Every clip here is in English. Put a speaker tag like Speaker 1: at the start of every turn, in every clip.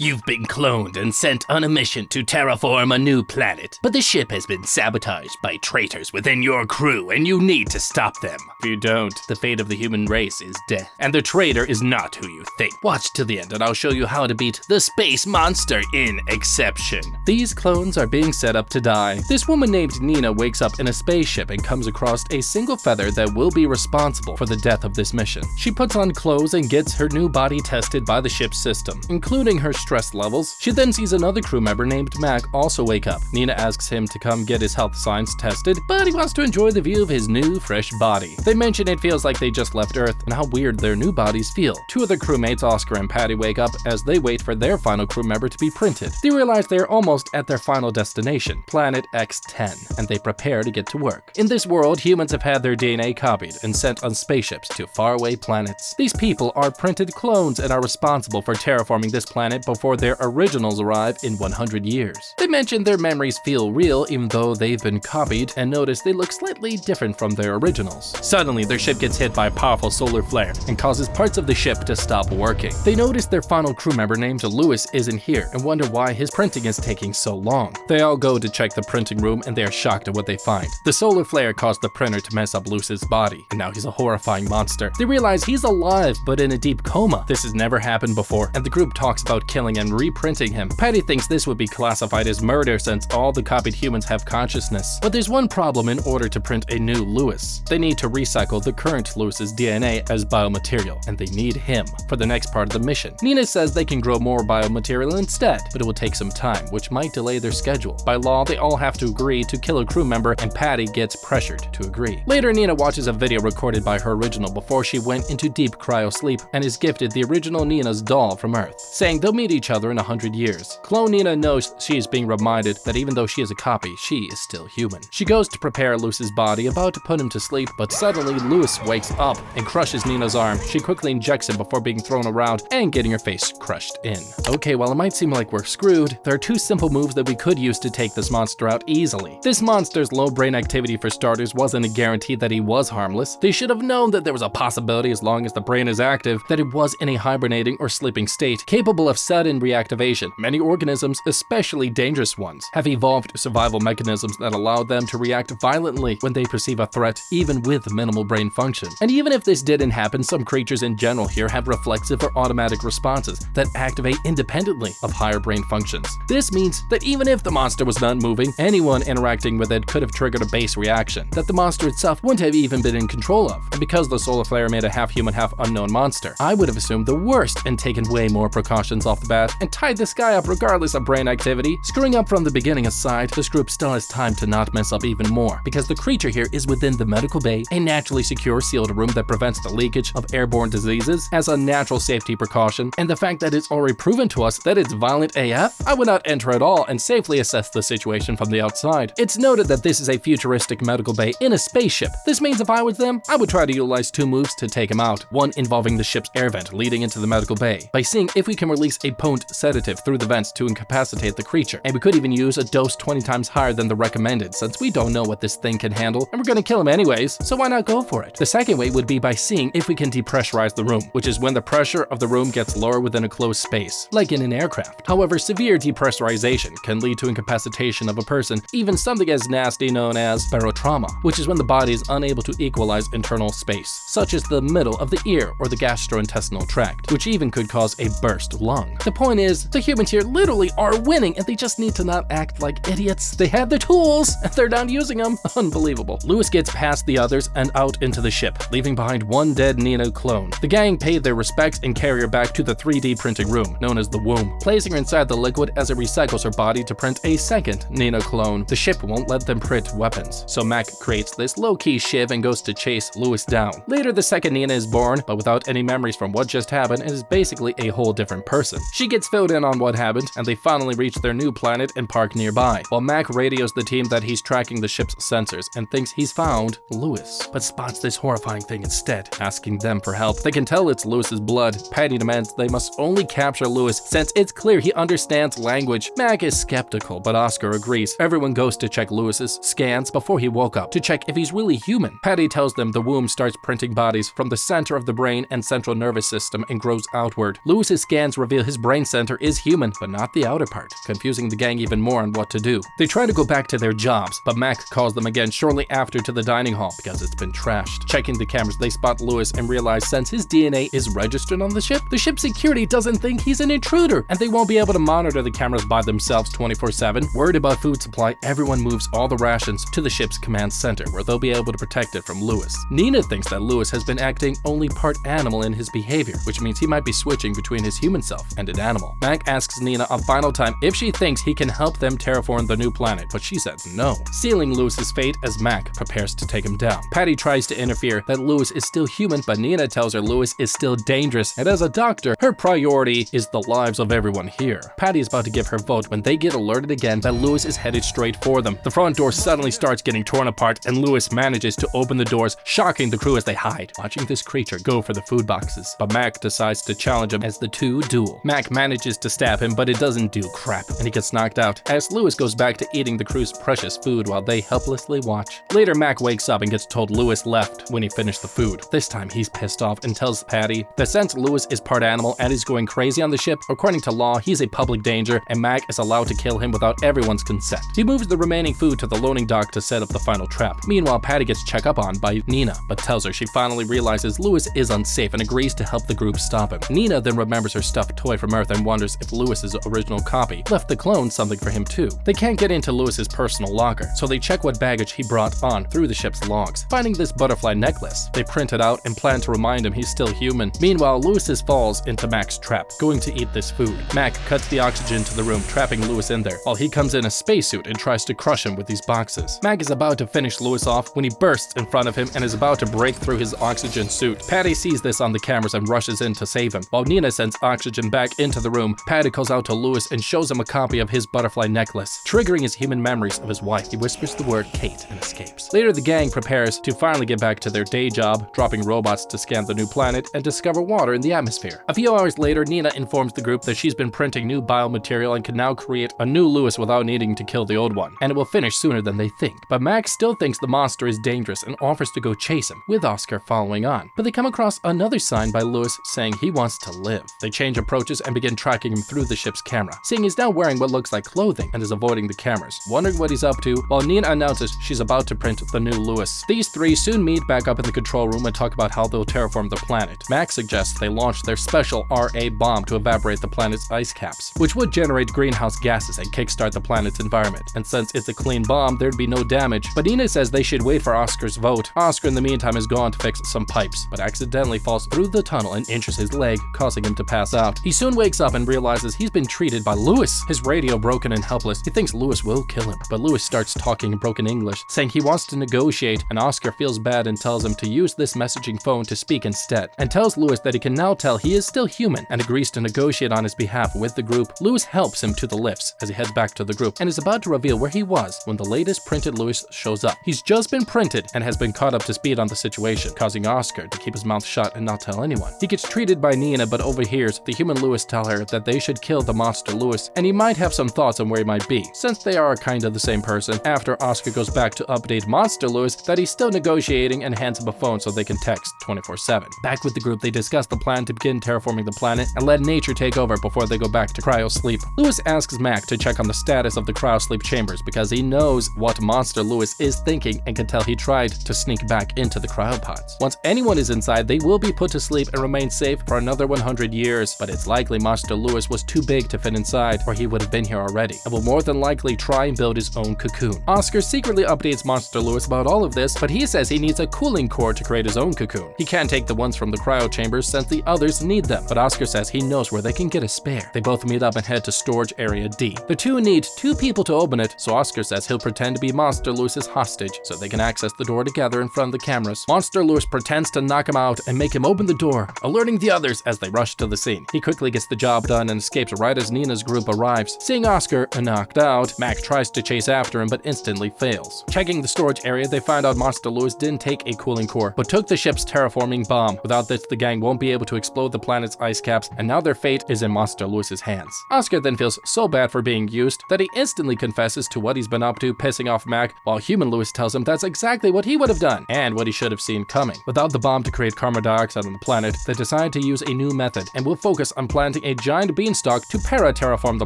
Speaker 1: You've been cloned and sent on a mission to terraform a new planet, but the ship has been sabotaged by traitors within your crew and you need to stop them. If you don't, the fate of the human race is death, and the traitor is not who you think. Watch till the end and I'll show you how to beat the space monster in Exception. These clones are being set up to die. This woman named Nina wakes up in a spaceship and comes across a single feather that will be responsible for the death of this mission. She puts on clothes and gets her new body tested by the ship's system, including her stress levels. She then sees another crew member named Mac also wake up. Nina asks him to come get his health signs tested, but he wants to enjoy the view of his new, fresh body. They mention it feels like they just left Earth and how weird their new bodies feel. Two other crewmates, Oscar and Patty, wake up as they wait for their final crew member to be printed. They realize they are almost at their final destination, Planet X10, and they prepare to get to work. In this world, humans have had their DNA copied and sent on spaceships to faraway planets. These people are printed clones and are responsible for terraforming this planet before their originals arrive in 100 years. They mention their memories feel real even though they've been copied, and notice they look slightly different from their originals. Suddenly, their ship gets hit by a powerful solar flare and causes parts of the ship to stop working. They notice their final crew member named Lewis isn't here and wonder why his printing is taking so long. They all go to check the printing room and they are shocked at what they find. The solar flare caused the printer to mess up Lewis's body, and now he's a horrifying monster. They realize he's alive but in a deep coma. This has never happened before, and the group talks about killing and reprinting him. Patty thinks this would be classified as murder since all the copied humans have consciousness. But there's one problem in order to print a new Lewis. They need to recycle the current Lewis's DNA as biomaterial, and they need him for the next part of the mission. Nina says they can grow more biomaterial instead, but it will take some time, which might delay their schedule. By law, they all have to agree to kill a crew member, and Patty gets pressured to agree. Later, Nina watches a video recorded by her original before she went into deep cryo sleep and is gifted the original Nina's doll from Earth, saying they'll meet each other in 100 years. Clone Nina knows she is being reminded that even though she is a copy, she is still human. She goes to prepare Lewis's body, about to put him to sleep, but suddenly Lewis wakes up and crushes Nina's arm. She quickly injects him before being thrown around and getting her face crushed in. Okay, while it might seem like we're screwed, there are two simple moves that we could use to take this monster out easily. This monster's low brain activity for starters wasn't a guarantee that he was harmless. They should have known that there was a possibility, as long as the brain is active, that it was in a hibernating or sleeping state, capable of sudden reactivation. Many organisms, especially dangerous ones, have evolved survival mechanisms that allow them to react violently when they perceive a threat, even with minimal brain function. And even if this didn't happen, some creatures in general here have reflexive or automatic responses that activate independently of higher brain functions. This means that even if the monster was not moving, anyone interacting with it could have triggered a base reaction that the monster itself wouldn't have even been in control of. And because the solar flare made a half-human, half-unknown monster, I would have assumed the worst and taken way more precautions off the bat and tied this guy up regardless of brain activity. Screwing up from the beginning aside, this group still has time to not mess up even more, because the creature here is within the medical bay, a naturally secure sealed room that prevents the leakage of airborne diseases as a natural safety precaution, and the fact that it's already proven to us that it's violent AF, I would not enter at all and safely assess the situation from the outside. It's noted that this is a futuristic medical bay in a spaceship. This means if I was them, I would try to utilize two moves to take him out, one involving the ship's air vent leading into the medical bay, by seeing if we can release a potent sedative through the vents to incapacitate the creature, and we could even use a dose 20 times higher than the recommended since we don't know what this thing can handle, and we're gonna kill him anyways, so why not go for it? The second way would be by seeing if we can depressurize the room, which is when the pressure of the room gets lower within a closed space, like in an aircraft. However, severe depressurization can lead to incapacitation of a person, even something as nasty known as barotrauma, which is when the body is unable to equalize internal space, such as the middle of the ear or the gastrointestinal tract, which even could cause a burst lung. The point is, the humans here literally are winning, and they just need to not act like idiots. They have the tools, and they're not using them. Unbelievable. Lewis gets past the others and out into the ship, leaving behind one dead Nina clone. The gang pay their respects and carry her back to the 3D printing room, known as the womb, placing her inside the liquid as it recycles her body to print a second Nina clone. The ship won't let them print weapons, so Mac creates this low-key shiv and goes to chase Lewis down. Later, the second Nina is born, but without any memories from what just happened, and is basically a whole different person. She gets filled in on what happened, and they finally reach their new planet and park nearby, while Mac radios the team that he's tracking the ship's sensors and thinks he's found Lewis, but spots this horrifying thing instead, asking them for help. They can tell it's Lewis's blood. Patty demands they must only capture Lewis since it's clear he understands language. Mac is skeptical, but Oscar agrees. Everyone goes to check Lewis's scans before he woke up to check if he's really human. Patty tells them the womb starts printing bodies from the center of the brain and central nervous system and grows outward. Lewis's scans reveal his brain brain center is human, but not the outer part, confusing the gang even more on what to do. They try to go back to their jobs, but Mac calls them again shortly after to the dining hall because it's been trashed. Checking the cameras, they spot Lewis and realize since his DNA is registered on the ship security doesn't think he's an intruder, and they won't be able to monitor the cameras by themselves 24/7. Worried about food supply, everyone moves all the rations to the ship's command center, where they'll be able to protect it from Lewis. Nina thinks that Lewis has been acting only part animal in his behavior, which means he might be switching between his human self and an animal. Mac asks Nina a final time if she thinks he can help them terraform the new planet, but she says no, sealing Lewis's fate as Mac prepares to take him down. Patty tries to interfere that Lewis is still human, but Nina tells her Lewis is still dangerous, and as a doctor, her priority is the lives of everyone here. Patty is about to give her vote when they get alerted again that Lewis is headed straight for them. The front door suddenly starts getting torn apart, and Lewis manages to open the doors, shocking the crew as they hide, watching this creature go for the food boxes. But Mac decides to challenge him as the two duel. Mac manages to stab him, but it doesn't do crap, and he gets knocked out as Lewis goes back to eating the crew's precious food while they helplessly watch. Later, Mac wakes up and gets told Lewis left when he finished the food. This time, he's pissed off and tells Patty that since Lewis is part animal and is going crazy on the ship, according to law, he's a public danger, and Mac is allowed to kill him without everyone's consent. He moves the remaining food to the loading dock to set up the final trap. Meanwhile, Patty gets checked up on by Nina, but tells her she finally realizes Lewis is unsafe and agrees to help the group stop him. Nina then remembers her stuffed toy from Earth and wonders if Lewis's original copy left the clone something for him too. They can't get into Lewis's personal locker, so they check what baggage he brought on through the ship's logs. Finding this butterfly necklace, they print it out and plan to remind him he's still human. Meanwhile, Lewis falls into Mac's trap, going to eat this food. Mac cuts the oxygen to the room, trapping Lewis in there, while he comes in a spacesuit and tries to crush him with these boxes. Mac is about to finish Lewis off when he bursts in front of him and is about to break through his oxygen suit. Patty sees this on the cameras and rushes in to save him. While Nina sends oxygen back into the room, Patty calls out to Lewis and shows him a copy of his butterfly necklace. Triggering his human memories of his wife, he whispers the word Kate and escapes. Later, the gang prepares to finally get back to their day job, dropping robots to scan the new planet and discover water in the atmosphere. A few hours later, Nina informs the group that she's been printing new biomaterial and can now create a new Lewis without needing to kill the old one, and it will finish sooner than they think. But Max still thinks the monster is dangerous and offers to go chase him, with Oscar following on. But they come across another sign by Lewis saying he wants to live. They change approaches and begin tracking him through the ship's camera, seeing he's now wearing what looks like clothing and is avoiding the cameras, wondering what he's up to, while Nina announces she's about to print the new Lewis. These three soon meet back up in the control room and talk about how they'll terraform the planet. Max suggests they launch their special RA bomb to evaporate the planet's ice caps, which would generate greenhouse gases and kickstart the planet's environment. And since it's a clean bomb, there'd be no damage. But Nina says they should wait for Oscar's vote. Oscar in the meantime is gone to fix some pipes, but accidentally falls through the tunnel and injures his leg, causing him to pass out. He soon wakes up and realizes he's been treated by Lewis. His radio broken and helpless. He thinks Lewis will kill him, but Lewis starts talking in broken English, saying he wants to negotiate, and Oscar feels bad and tells him to use this messaging phone to speak instead, and tells Lewis that he can now tell he is still human and agrees to negotiate on his behalf with the group. Lewis helps him to the lifts as he heads back to the group and is about to reveal where he was when the latest printed Lewis shows up. He's just been printed and has been caught up to speed on the situation, causing Oscar to keep his mouth shut and not tell anyone. He gets treated by Nina but overhears the human Lewis tell her that they should kill the monster Lewis, and he might have some thoughts on where he might be, since they are kind of the same person. After Oscar goes back to update monster Lewis that he's still negotiating and hands him a phone so they can text 24/7. Back with the group, they discuss the plan to begin terraforming the planet and let nature take over before they go back to cryo sleep. Lewis asks Mac to check on the status of the cryo sleep chambers because he knows what monster Lewis is thinking and can tell he tried to sneak back into the cryopods. Once anyone is inside, they will be put to sleep and remain safe for another 100 years, but it's likely monster Lewis was too big to fit inside or he would have been here already and will more than likely try and build his own cocoon. Oscar secretly updates monster Lewis about all of this, but he says he needs a cooling core to create his own cocoon. He can't take the ones from the cryo chambers since the others need them, but Oscar says he knows where they can get a spare. They both meet up and head to storage area D. The two need 2 people to open it, so Oscar says he'll pretend to be monster Lewis's hostage so they can access the door together in front of the cameras. Monster Lewis pretends to knock him out and make him open the door, alerting the others as they rush to the scene. He quickly gets the job done and escapes right as Nina's group arrives. Seeing Oscar knocked out, Mac tries to chase after him but instantly fails. Checking the storage area, they find out monster Lewis didn't take a cooling core, but took the ship's terraforming bomb. Without this, the gang won't be able to explode the planet's ice caps, and now their fate is in monster Lewis's hands. Oscar then feels so bad for being used that he instantly confesses to what he's been up to, pissing off Mac, while human Lewis tells him that's exactly what he would have done, and what he should have seen coming. Without the bomb to create carbon dioxide on the planet, they decide to use a new method, and will focus on planting
Speaker 2: using a giant beanstalk to para-terraform the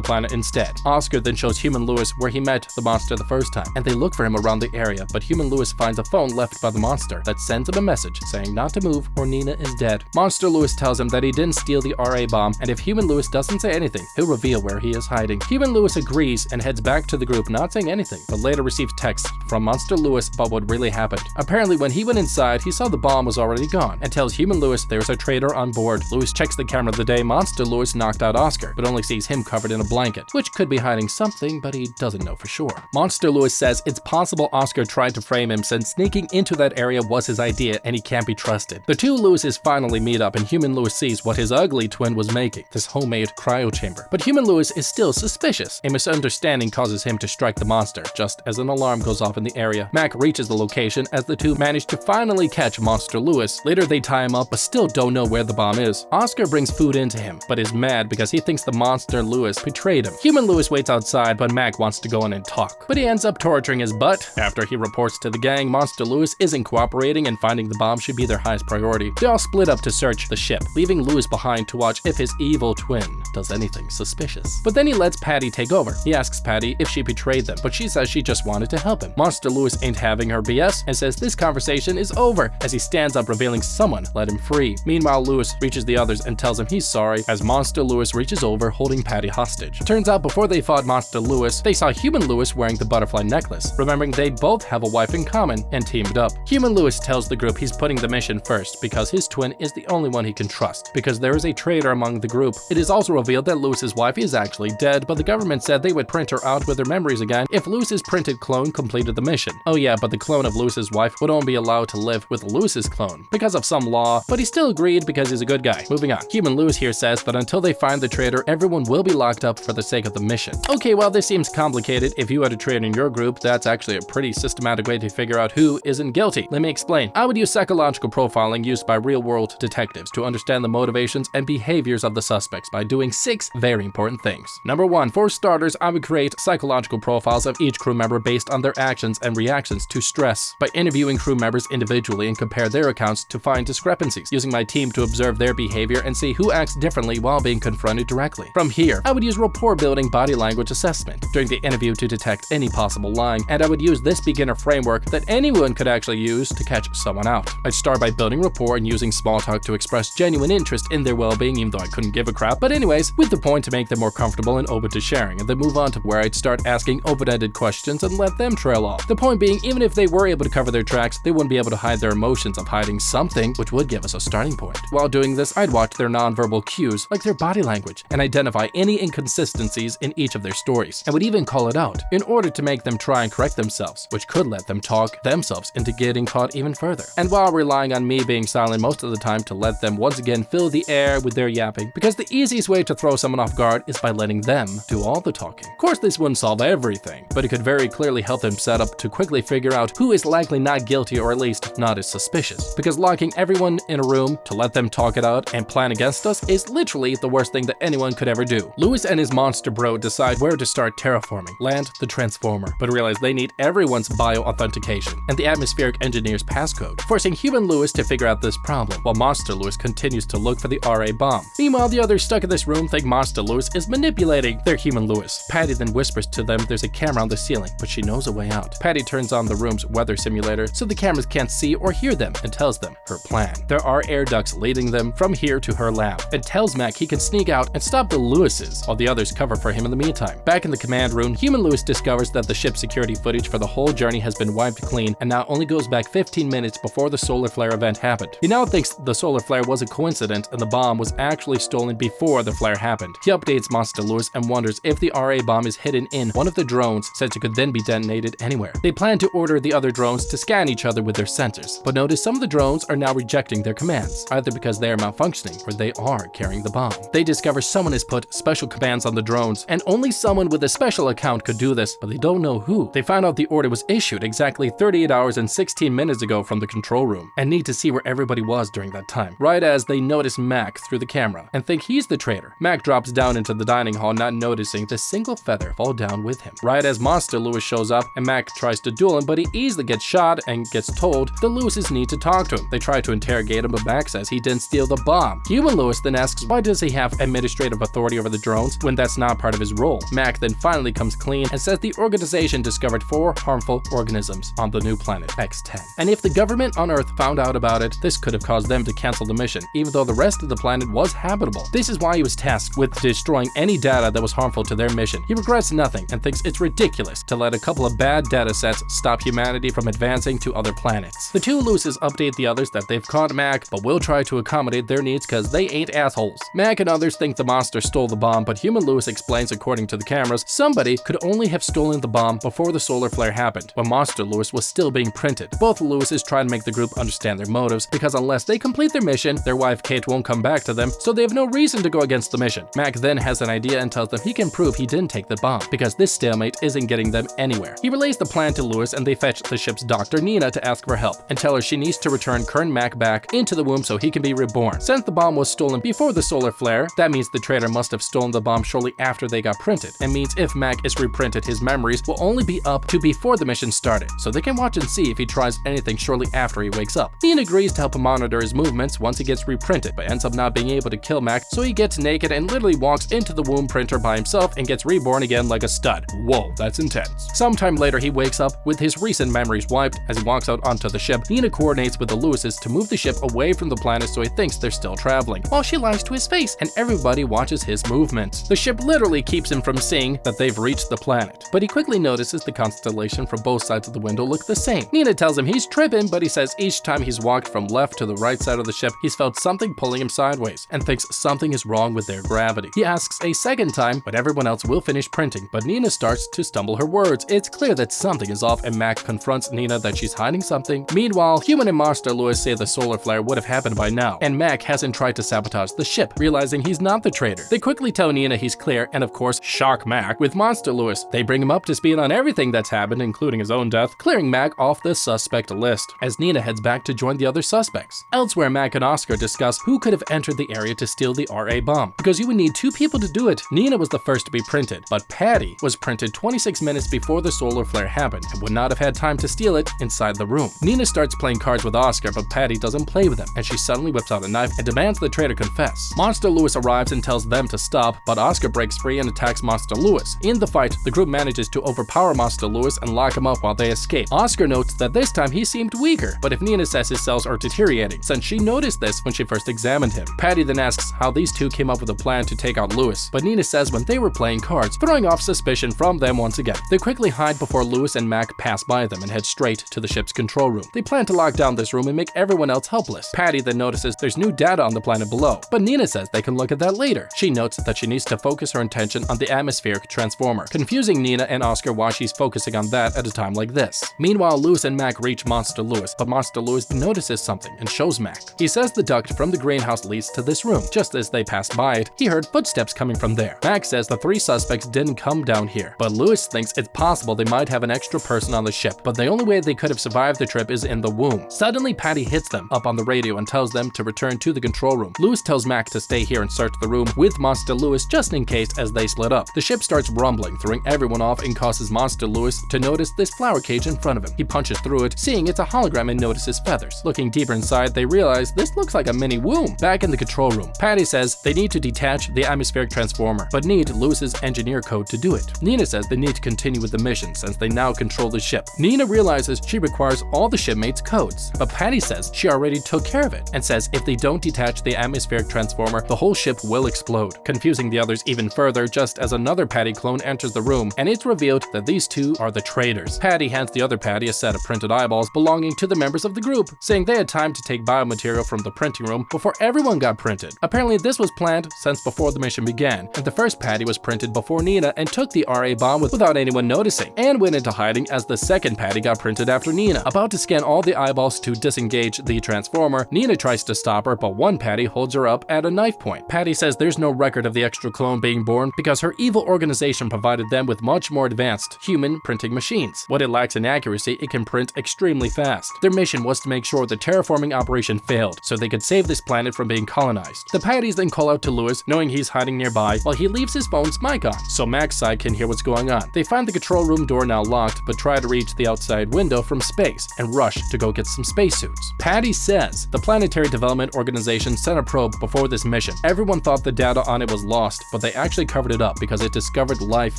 Speaker 2: planet instead. Oscar then shows Human Lewis where he met the monster the first time, and they look for him around the area, but Human Lewis finds a phone left by the monster that sends him a message saying not to move or Nina is dead. Monster Lewis tells him that he didn't steal the RA bomb, and if Human Lewis doesn't say anything, he'll reveal where he is hiding. Human Lewis agrees and heads back to the group, not saying anything, but later receives texts from Monster Lewis about what really happened. Apparently, when he went inside, he saw the bomb was already gone, and tells Human Lewis there's a traitor on board. Lewis checks the camera the day Monster Lewis knocked out Oscar, but only sees him covered in a blanket, which could be hiding something, but he doesn't know for sure. Monster Lewis says it's possible Oscar tried to frame him since sneaking into that area was his idea and he can't be trusted. The two Lewises finally meet up and Human Lewis sees what his ugly twin was making, this homemade cryo chamber. But Human Lewis is still suspicious. A misunderstanding causes him to strike the monster, just as an alarm goes off in the area. Mac reaches the location as the two manage to finally catch Monster Lewis. Later they tie him up but still don't know where the bomb is. Oscar brings food into him, but is mad because he thinks the Monster Lewis betrayed him. Human Lewis waits outside, but Mac wants to go in and talk. But he ends up torturing his butt. After he reports to the gang, Monster Lewis isn't cooperating and finding the bomb should be their highest priority. They all split up to search the ship, leaving Lewis behind to watch if his evil twin does anything suspicious. But then he lets Patty take over. He asks Patty if she betrayed them, but she says she just wanted to help him. Monster Lewis ain't having her BS and says this conversation is over as he stands up revealing someone let him free. Meanwhile, Lewis reaches the others and tells him he's sorry as Monster Lewis reaches over holding Patty hostage. Turns out before they fought Monster Lewis, they saw Human Lewis wearing the butterfly necklace, remembering they both have a wife in common and teamed up. Human Lewis tells the group he's putting the mission first because his twin is the only one he can trust. Because there is a traitor among the group, it is also revealed that Lewis's wife is actually dead, but the government said they would print her out with her memories again if Lewis's printed clone completed the mission. Oh yeah, but the clone of Lewis's wife would only be allowed to live with Lewis's clone because of some law, but he still agreed because he's a good guy. Moving on. Human Lewis here says that until they find the traitor, everyone will be locked up for the sake of the mission. Okay, well this seems complicated. If you had a traitor in your group, that's actually a pretty systematic way to figure out who isn't guilty. Let me explain. I would use psychological profiling used by real-world detectives to understand the motivations and behaviors of the suspects by doing 6 very important things. Number 1, for starters, I would create psychological profiles of each crew member based on their actions and reactions to stress by interviewing crew members individually and compare their accounts to find discrepancies, using my team to observe their behavior and see who acts differently while being confronted directly. From here, I would use rapport-building body language assessment during the interview to detect any possible lying, and I would use this beginner framework that anyone could actually use to catch someone out. I'd start by building rapport and using small talk to express genuine interest in their well-being, even though I couldn't give a crap, but anyways, with the point to make them more comfortable and open to sharing, and then move on to where I'd start asking open-ended questions and let them trail off. The point being, even if they were able to cover their tracks, they wouldn't be able to hide their emotions of hiding something, which would give us a starting point. While doing this, I'd watch their nonverbal cues, like their body language, and identify any inconsistencies in each of their stories, and would even call it out, in order to make them try and correct themselves, which could let them talk themselves into getting caught even further. And while relying on me being silent most of the time to let them once again fill the air with their yapping, because the easiest way to throw someone off guard is by letting them do all the talking. Of course, this wouldn't solve everything, but it could very clearly help them set up to quickly figure out who is likely not guilty or at least not as suspicious. Because locking everyone in a room to let them talk it out and plan against us is literally the worst thing that anyone could ever do. Lewis and his monster bro decide where to start terraforming, land the transformer, but realize they need everyone's bio-authentication and the atmospheric engineer's passcode, forcing Human Lewis to figure out this problem, while Monster Lewis continues to look for the RA bomb. Meanwhile, the others stuck in this room think Monster Lewis is manipulating their Human Lewis. Patty then whispers to them there's a camera on the ceiling, but she knows a way out. Patty turns on the room's weather simulator so the cameras can't see or hear them and tells them her plan. There are air ducts leading them from here to her lab, and tells Mac he can sneak out and stop the Lewises while the others cover for him in the meantime. Back in the command room, Human Lewis discovers that the ship's security footage for the whole journey has been wiped clean and now only goes back 15 minutes before the solar flare event happened. He now thinks the solar flare was a coincidence and the bomb was actually stolen before the flare happened. He updates Monster Lewis and wonders if the RA bomb is hidden in one of the drones since it could then be detonated anywhere. They plan to order the other drones to scan each other with their sensors, but notice some of the drones are now rejecting their commands, either because they are malfunctioning or they are carrying the bomb. They discover someone has put special commands on the drones, and only someone with a special account could do this, but they don't know who. They find out the order was issued exactly 38 hours and 16 minutes ago from the control room, and need to see where everybody was during that time, right as they notice Mac through the camera and think he's the traitor. Mac drops down into the dining hall, not noticing the single feather fall down with him. Right as Monster Lewis shows up and Mac tries to duel him, but he easily gets shot and gets told the Lewises need to talk to him. They try to interrogate him, but Mac says he didn't steal the bomb. Human Lewis then asks why does he have administrative authority over the drones when that's not part of his role? Mac then finally comes clean and says the organization discovered 4 harmful organisms on the new planet X10. And if the government on Earth found out about it, this could have caused them to cancel the mission, even though the rest of the planet was habitable. This is why he was tasked with destroying any data that was harmful to their mission. He regrets nothing and thinks it's ridiculous to let a couple of bad data sets stop humanity from advancing to other planets. The two Lewises update the others that they've caught Mac, but will try to accommodate their needs because they ain't assholes. Mac and others think the monster stole the bomb, but Human Lewis explains according to the cameras, somebody could only have stolen the bomb before the solar flare happened, when Monster Lewis was still being printed. Both Lewises try to make the group understand their motives, because unless they complete their mission, their wife Kate won't come back to them, so they have no reason to go against the mission. Mac then has an idea and tells them he can prove he didn't take the bomb, because this stalemate isn't getting them anywhere. He relays the plan to Lewis and they fetch the ship's doctor Nina to ask for help, and tell her she needs to return Kern Mac back into the womb so he can be reborn. Since the bomb was stolen before the solar flare, that means the traitor must have stolen the bomb shortly after they got printed, and means if Mac is reprinted, his memories will only be up to before the mission started, so they can watch and see if he tries anything shortly after he wakes up. Nina agrees to help him monitor his movements once he gets reprinted, but ends up not being able to kill Mac, so he gets naked and literally walks into the womb printer by himself and gets reborn again like a stud. Whoa, that's intense. Sometime later, he wakes up with his recent memories wiped. As he walks out onto the ship, Nina coordinates with the Lewises to move the ship away from the planet so he thinks they're still traveling, while she lies to his face and everybody watches his movements. The ship literally keeps him from seeing that they've reached the planet, but he quickly notices the constellation from both sides of the window look the same. Nina tells him he's tripping, but he says each time he's walked from left to the right side of the ship, he's felt something pulling him sideways, and thinks something is wrong with their gravity. He asks a second time, but everyone else will finish printing, but Nina starts to stumble her words. It's clear that something is off, and Mac confronts Nina that she's hiding something. Meanwhile, Human and Monster Lewis say the solar flare would have happened by now, and Mac hasn't tried to sabotage the ship, realizing he's not the traitor. They quickly tell Nina he's clear, and of course, shock Mac with Monster Lewis. They bring him up to speed on everything that's happened, including his own death, clearing Mac off the suspect list, as Nina heads back to join the other suspects. Elsewhere, Mac and Oscar discuss who could have entered the area to steal the RA bomb, because you would need 2 people to do it. Nina was the first to be printed, but Patty was printed 26 minutes before the solar flare happened, and would not have had time to steal it inside the room. Nina starts playing cards with Oscar, but Patty doesn't play with him, and she suddenly whips out a knife and demands the traitor confess. Monster Lewis arrives and tells them to stop, but Oscar breaks free and attacks Monster Lewis. In the fight, the group manages to overpower Monster Lewis and lock him up while they escape. Oscar notes that this time he seemed weaker, but if Nina says his cells are deteriorating, since she noticed this when she first examined him. Patty then asks how these two came up with a plan to take out Lewis, but Nina says when they were playing cards, throwing off suspicion from them once again. They quickly hide before Lewis and Mac pass by them and head straight to the ship's control room. They plan to lock down this room and make everyone else helpless. Patty then notices there's new data on the planet below, but Nina says they can look at that later. She notes that she needs to focus her attention on the atmospheric transformer, confusing Nina and Oscar why she's focusing on that at a time like this. Meanwhile, Lewis and Mac reach Monster Lewis, but Monster Lewis notices something and shows Mac. He says the duct from the greenhouse leads to this room. Just as they passed by it, he heard footsteps coming from there. Mac says the 3 suspects didn't come down here, but Lewis thinks it's possible they might have an extra person on the ship, but the only way they could have survived the trip is in the womb. Suddenly, Patty hits them up on the radio and tells them to return to the control room. Lewis tells Mac to stay here and search the room with Monster Lewis just in case as they split up. The ship starts rumbling, throwing everyone off and causes Monster Lewis to notice this flower cage in front of him. He punches through it, seeing it's a hologram and notices feathers. Looking deeper inside, they realize this looks like a mini womb. Back in the control room, Patty says they need to detach the atmospheric transformer, but need Lewis's engineer code to do it. Nina says they need to continue with the mission since they now control the ship. Nina realizes she requires all the shipmates' codes, but Patty says she already took care of it, and says if they don't detach the atmospheric transformer, the whole ship will explode, confusing the others even further just as another Patty clone enters the room, and it's revealed that these two are the traitors. Patty hands the other Patty a set of printed eyeballs belonging to the members of the group, saying they had time to take biomaterial from the printing room before everyone got printed. Apparently this was planned since before the mission began, and the first Patty was printed before Nina and took the RA bomb without anyone noticing, and went into hiding as the second Patty got printed after Nina. About to scan all the eyeballs to disengage the transformer, Nina tries to stop her, but one Patty holds her up at a knife point. Patty says there's no record of the extra clone being born because her evil organization provided them with much more advanced human printing machines. What it lacks in accuracy, it can print extremely fast. Their mission was to make sure the terraforming operation failed, so they could save this planet from being colonized. The Patties then call out to Lewis, knowing he's hiding nearby, while he leaves his phone's mic on, so Mac's side can hear what's going on. They find the control room door now locked, but try to reach the outside window from space, and rush to go get some spacesuits. Patty says the Planetary Development Organization sent a probe before this mission mission. Everyone thought the data on it was lost, but they actually covered it up because it discovered life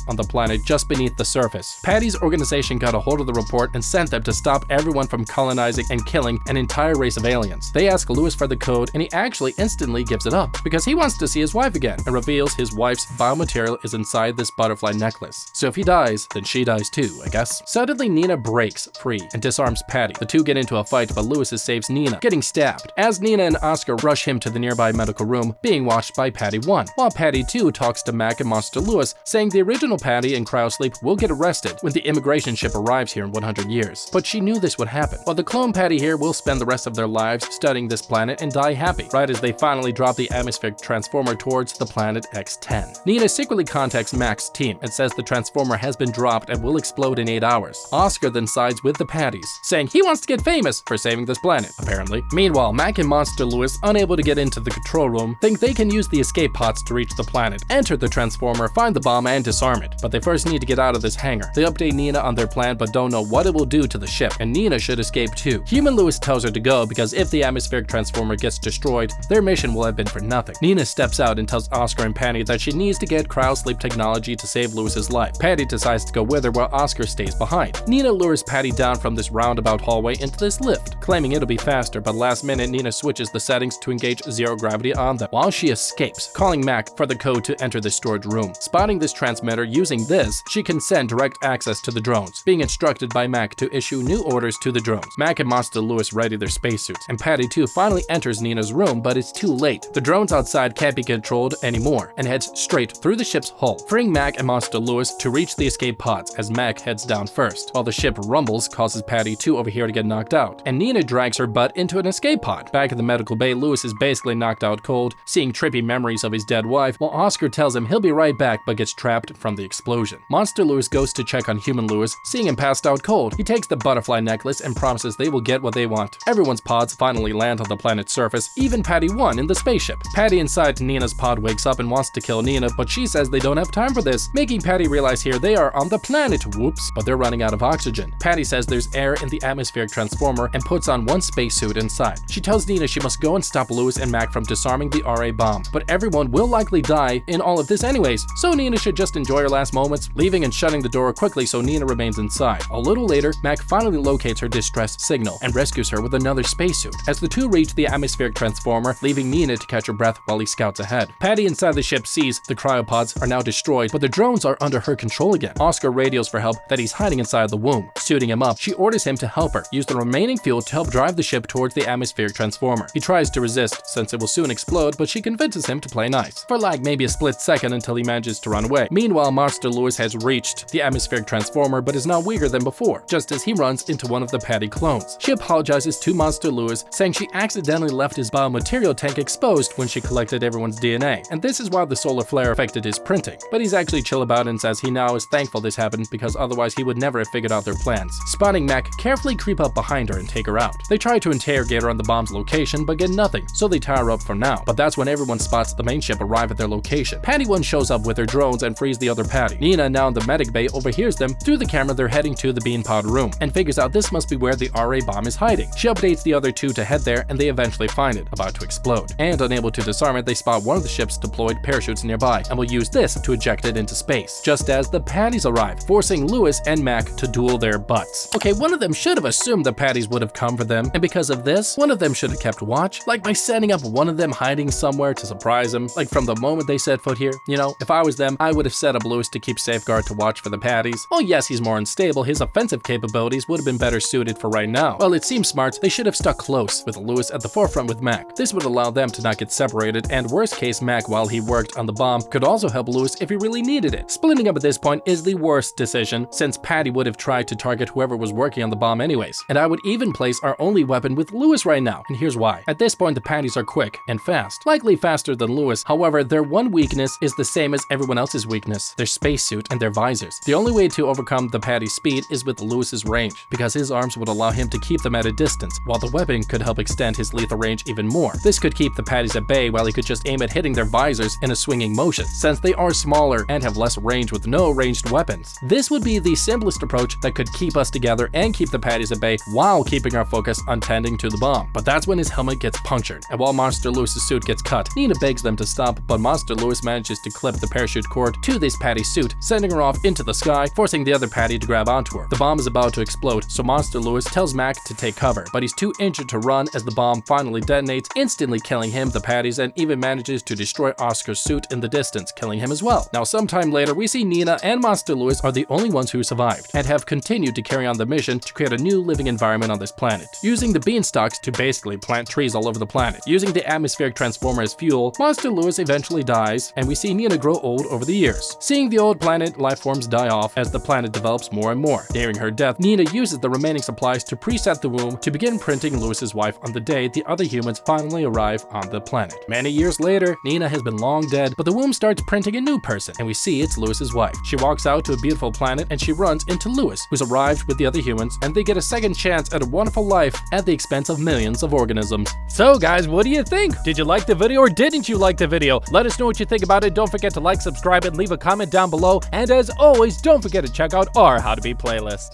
Speaker 2: on the planet just beneath the surface. Patty's organization got a hold of the report and sent them to stop everyone from colonizing and killing an entire race of aliens. They ask Lewis for the code, and he actually instantly gives it up because he wants to see his wife again, and reveals his wife's biomaterial is inside this butterfly necklace. So if he dies, then she dies too, I guess. Suddenly Nina breaks free and disarms Patty. The two get into a fight, but Lewis saves Nina, getting stabbed, as Nina and Oscar rush him to the nearby medical room, being watched by Patty 1, while Patty 2 talks to Mac and Monster Lewis, saying the original Patty in cryosleep will get arrested when the immigration ship arrives here in 100 years. But she knew this would happen, while the clone Patty here will spend the rest of their lives studying this planet and die happy, right as they finally drop the atmospheric transformer towards the planet X10. Nina secretly contacts Mac's team and says the transformer has been dropped and will explode in 8 hours. Oscar then sides with the Patties, saying he wants to get famous for saving this planet, apparently. Meanwhile, Mac and Monster Lewis, unable to get into the control room, think they can use the escape pods to reach the planet, enter the transformer, find the bomb, and disarm it. But they first need to get out of this hangar. They update Nina on their plan but don't know what it will do to the ship, and Nina should escape too. Human Lewis tells her to go because if the atmospheric transformer gets destroyed, their mission will have been for nothing. Nina steps out and tells Oscar and Patty that she needs to get cryosleep technology to save Lewis's life. Patty decides to go with her while Oscar stays behind. Nina lures Patty down from this roundabout hallway into this lift, claiming it'll be faster, but last minute Nina switches the settings to engage zero gravity on them, while she escapes, calling Mac for the code to enter the storage room. Spotting this transmitter, using this, she can send direct access to the drones, being instructed by Mac to issue new orders to the drones. Mac and Monster Lewis ready their spacesuits, and Patty 2 finally enters Nina's room, but it's too late. The drones outside can't be controlled anymore, and heads straight through the ship's hull, freeing Mac and Monster Lewis to reach the escape pods as Mac heads down first, while the ship rumbles, causes Patty 2 over here to get knocked out, and Nina drags her butt into an escape pod. Back in the medical bay, Lewis is basically knocked out cold, seeing trippy memories of his dead wife, while Oscar tells him he'll be right back but gets trapped from the explosion. Monster Lewis goes to check on Human Lewis, seeing him passed out cold. He takes the butterfly necklace and promises they will get what they want. Everyone's pods finally land on the planet's surface, even Patty 1 in the spaceship. Patty inside Nina's pod wakes up and wants to kill Nina, but she says they don't have time for this, making Patty realize here they are on the planet, whoops, but they're running out of oxygen. Patty says there's air in the atmospheric transformer and puts on one spacesuit inside. She tells Nina she must go and stop Lewis and Mac from disarming the RA bomb, but everyone will likely die in all of this anyways, so Nina should just enjoy her last moments, leaving and shutting the door quickly so Nina remains inside. A little later, Mac finally locates her distress signal and rescues her with another spacesuit, as the two reach the atmospheric transformer, leaving Nina to catch her breath while he scouts ahead. Patty inside the ship sees the cryopods are now destroyed, but the drones are under her control again. Oscar radios for help that he's hiding inside the womb. Suiting him up, she orders him to help her use the remaining fuel to help drive the ship towards the atmospheric transformer. He tries to resist since it will soon explode, but she convinces him to play nice, for like maybe a split second until he manages to run away. Meanwhile, Monster Lewis has reached the atmospheric transformer but is now weaker than before, just as he runs into one of the Patty clones. She apologizes to Monster Lewis, saying she accidentally left his biomaterial tank exposed when she collected everyone's DNA, and this is why the solar flare affected his printing. But he's actually chill about it and says he now is thankful this happened because otherwise he would never have figured out their plans. Spotting Mac carefully creep up behind her and take her out. They try to interrogate her on the bomb's location but get nothing, so they tie her up for now. But that's when everyone spots the main ship arrive at their location. Patty 1 shows up with her drones and frees the other Patty. Nina, now in the medic bay, overhears them. Through the camera, they're heading to the bean pod room and figures out this must be where the RA bomb is hiding. She updates the other two to head there, and they eventually find it, about to explode. And unable to disarm it, they spot one of the ship's deployed parachutes nearby and will use this to eject it into space, just as the Patties arrive, forcing Lewis and Mac to duel their butts. Okay, one of them should have assumed the Patties would have come for them, and because of this, one of them should have kept watch, like by setting up one of them hiding somewhere to surprise them, like from the moment they set foot here. You know, if I was them, I would have set up Lewis to keep safeguard to watch for the Patties. Oh yes, he's more unstable, his offensive capabilities would have been better suited for right now. Well, it seems smart, they should have stuck close, with Lewis at the forefront with Mac. This would allow them to not get separated, and worst case, Mac, while he worked on the bomb, could also help Lewis if he really needed it. Splitting up at this point is the worst decision, since Patty would have tried to target whoever was working on the bomb anyways. And I would even place our only weapon with Lewis right now, and here's why. At this point, the Patties are quick and fast, likely faster than Lewis. However, their one weakness is the same as everyone else's weakness, their spacesuit and their visors. The only way to overcome the Patty's speed is with Lewis's range, because his arms would allow him to keep them at a distance, while the weapon could help extend his lethal range even more. This could keep the Patties at bay while he could just aim at hitting their visors in a swinging motion, since they are smaller and have less range with no ranged weapons. This would be the simplest approach that could keep us together and keep the Patties at bay while keeping our focus on tending to the bomb. But that's when his helmet gets punctured, and while Monster Lewis's suit gets gets cut. Nina begs them to stop, but Monster Lewis manages to clip the parachute cord to this Patty's suit, sending her off into the sky, forcing the other Patty to grab onto her. The bomb is about to explode, so Monster Lewis tells Mac to take cover, but he's too injured to run as the bomb finally detonates, instantly killing him, the Patties, and even manages to destroy Oscar's suit in the distance, killing him as well. Now, sometime later, we see Nina and Monster Lewis are the only ones who survived, and have continued to carry on the mission to create a new living environment on this planet, using the beanstalks to basically plant trees all over the planet. Using the atmospheric transformer as fuel, Monster Lewis eventually dies, and we see Nina grow old over the years. Seeing the old planet, life forms die off as the planet develops more and more. Nearing her death, Nina uses the remaining supplies to preset the womb to begin printing Lewis's wife on the day the other humans finally arrive on the planet. Many years later, Nina has been long dead, but the womb starts printing a new person, and we see it's Lewis's wife. She walks out to a beautiful planet, and she runs into Lewis, who's arrived with the other humans, and they get a second chance at a wonderful life at the expense of millions of organisms.
Speaker 3: So guys, what do you think? Did you like the video or didn't you like the video? Let us know what you think about it. Don't forget to like, subscribe, and leave a comment down below. And as always, don't forget to check out our How to Beat playlist.